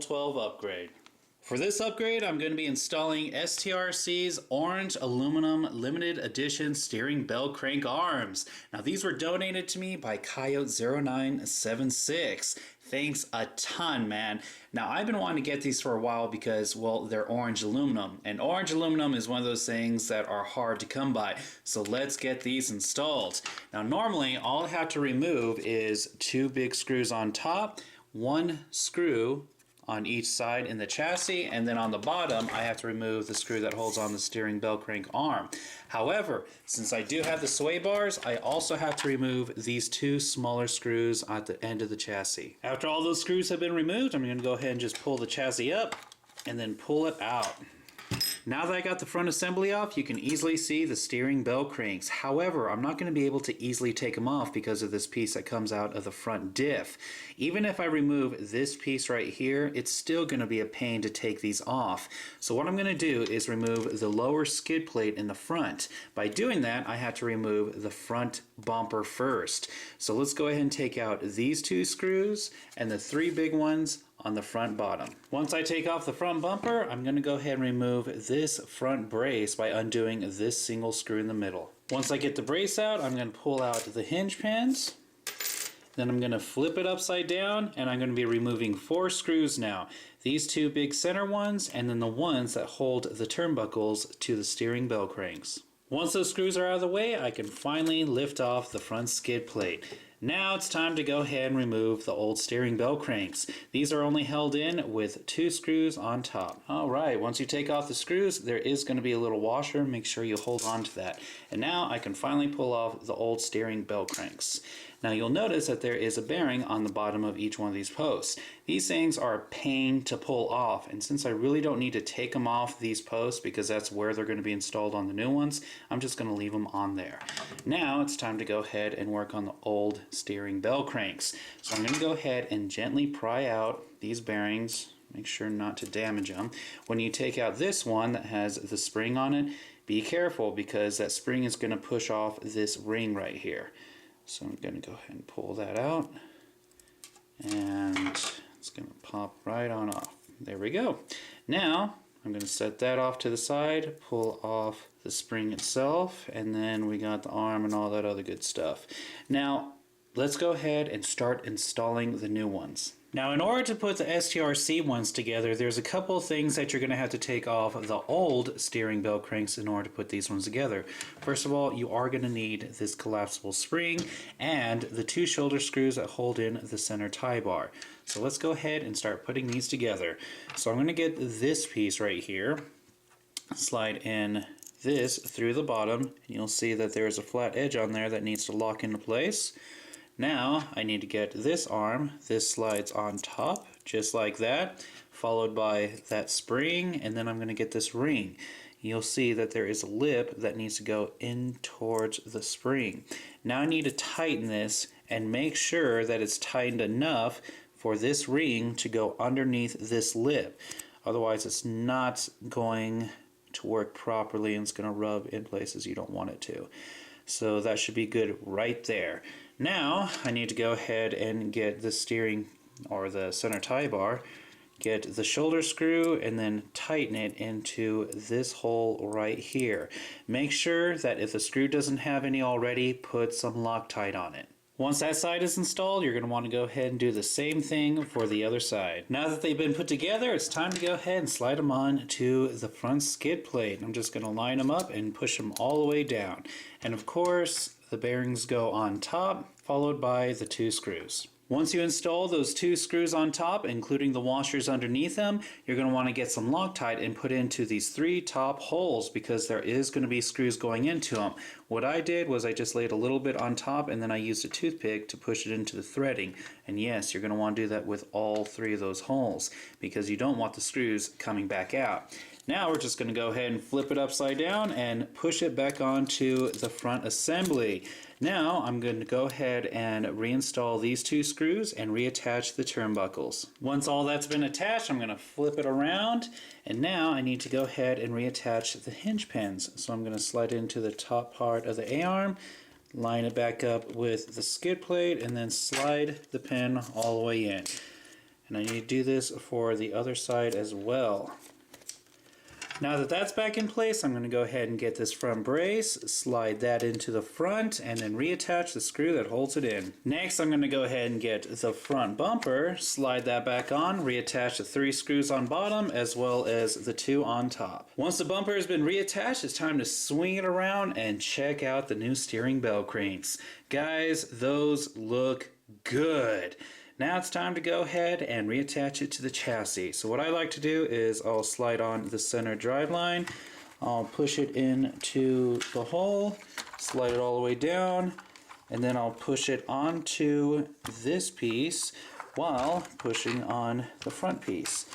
12 upgrade. For this upgrade, I'm going to be installing STRC's Orange Aluminum Limited Edition Steering Bell Crank Arms. Now these were donated to me by Kojot0976. Thanks a ton, man. Now I've been wanting to get these for a while because, well, they're orange aluminum. And orange aluminum is one of those things that are hard to come by. So let's get these installed. Now normally all I have to remove is 2 big screws on top, 1 screw on each side in the chassis, and then on the bottom I have to remove the screw that holds on the steering bell crank arm. However, since I do have the sway bars, I also have to remove these 2 smaller screws at the end of the chassis. After all those screws have been removed, I'm going to go ahead and just pull the chassis up and then pull it out. Now that I got the front assembly off, you can easily see the steering bell cranks. However, I'm not going to be able to easily take them off because of this piece that comes out of the front diff. Even if I remove this piece right here, it's still going to be a pain to take these off. So what I'm going to do is remove the lower skid plate in the front. By doing that, I have to remove the front bumper first. So let's go ahead and take out these 2 screws and the 3 big ones on the front bottom. Once I take off the front bumper, I'm going to go ahead and remove this front brace by undoing this single screw in the middle. Once I get the brace out, I'm going to pull out the hinge pins. Then I'm going to flip it upside down, and I'm going to be removing 4 screws now. These 2 big center ones, and then the ones that hold the turnbuckles to the steering bell cranks. Once those screws are out of the way, I can finally lift off the front skid plate. Now it's time to go ahead and remove the old steering bell cranks. These are only held in with 2 screws on top. Alright, once you take off the screws, there is going to be a little washer. Make sure you hold on to that. And now I can finally pull off the old steering bell cranks. Now you'll notice that there is a bearing on the bottom of each one of these posts. These things are a pain to pull off, and since I really don't need to take them off these posts because that's where they're going to be installed on the new ones, I'm just going to leave them on there. Now it's time to go ahead and work on the old steering bell cranks. So I'm going to go ahead and gently pry out these bearings. Make sure not to damage them. When you take out this one that has the spring on it, be careful because that spring is going to push off this ring right here. So I'm going to go ahead and pull that out, and it's going to pop right on off. There we go. Now I'm going to set that off to the side, pull off the spring itself, and then we got the arm and all that other good stuff. Now let's go ahead and start installing the new ones. Now in order to put the STRC ones together, there's a couple things that you're going to have to take off the old steering bell cranks in order to put these ones together. First of all, you are going to need this collapsible spring and the 2 shoulder screws that hold in the center tie bar. So let's go ahead and start putting these together. So I'm going to get this piece right here, slide in this through the bottom, and you'll see that there's a flat edge on there that needs to lock into place. Now I need to get this arm. This slides on top just like that, followed by that spring, and then I'm going to get this ring. You'll see that there is a lip that needs to go in towards the spring. Now I need to tighten this and make sure that it's tightened enough for this ring to go underneath this lip. Otherwise it's not going to work properly and it's going to rub in places you don't want it to. So that should be good right there. Now I need to go ahead and get the steering or the center tie bar, get the shoulder screw, and then tighten it into this hole right here. Make sure that if the screw doesn't have any already, put some Loctite on it. Once that side is installed, you're going to want to go ahead and do the same thing for the other side. Now that they've been put together, it's time to go ahead and slide them on to the front skid plate. I'm just going to line them up and push them all the way down. And of course, the bearings go on top, followed by the 2 screws. Once you install those 2 screws on top, including the washers underneath them, you're going to want to get some Loctite and put into these 3 top holes because there is going to be screws going into them. What I did was I just laid a little bit on top and then I used a toothpick to push it into the threading. And yes, you're going to want to do that with all 3 of those holes because you don't want the screws coming back out. Now we're just going to go ahead and flip it upside down and push it back onto the front assembly. Now I'm going to go ahead and reinstall these 2 screws and reattach the turnbuckles. Once all that's been attached, I'm going to flip it around, and now I need to go ahead and reattach the hinge pins. So I'm going to slide into the top part of the A-arm, line it back up with the skid plate, and then slide the pin all the way in. And I need to do this for the other side as well. Now that that's back in place, I'm going to go ahead and get this front brace, slide that into the front, and then reattach the screw that holds it in. Next, I'm going to go ahead and get the front bumper, slide that back on, reattach the 3 screws on bottom as well as the 2 on top. Once the bumper has been reattached, it's time to swing it around and check out the new steering bell cranks. Guys, those look good. Now it's time to go ahead and reattach it to the chassis. So what I like to do is I'll slide on the center drive line, I'll push it into the hole, slide it all the way down, and then I'll push it onto this piece while pushing on the front piece.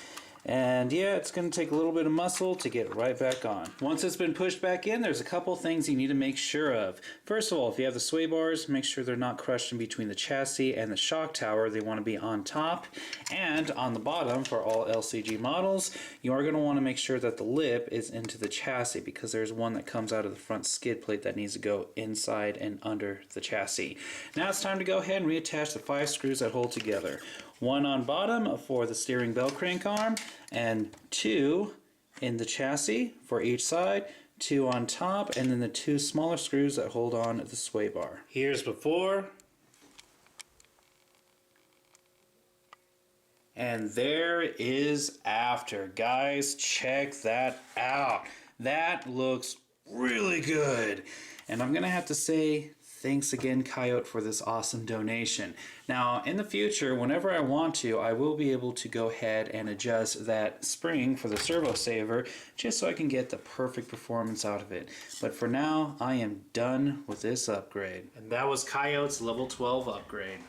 And yeah, it's going to take a little bit of muscle to get right back on. Once it's been pushed back in, there's a couple things you need to make sure of. First of all, if you have the sway bars, make sure they're not crushed in between the chassis and the shock tower. They want to be on top and on the bottom for all LCG models. You are going to want to make sure that the lip is into the chassis because there's one that comes out of the front skid plate that needs to go inside and under the chassis. Now it's time to go ahead and reattach the 5 screws that hold together. 1 on bottom for the steering bell crank arm, and 2 in the chassis for each side, 2 on top, and then the 2 smaller screws that hold on the sway bar. Here's before, and there is after. Guys, check that out. That looks really good. And I'm gonna have to say, thanks again, Kojot, for this awesome donation. Now, in the future, whenever I want to, I will be able to go ahead and adjust that spring for the servo saver just so I can get the perfect performance out of it. But for now, I am done with this upgrade. And that was Kojot's level 12 upgrade.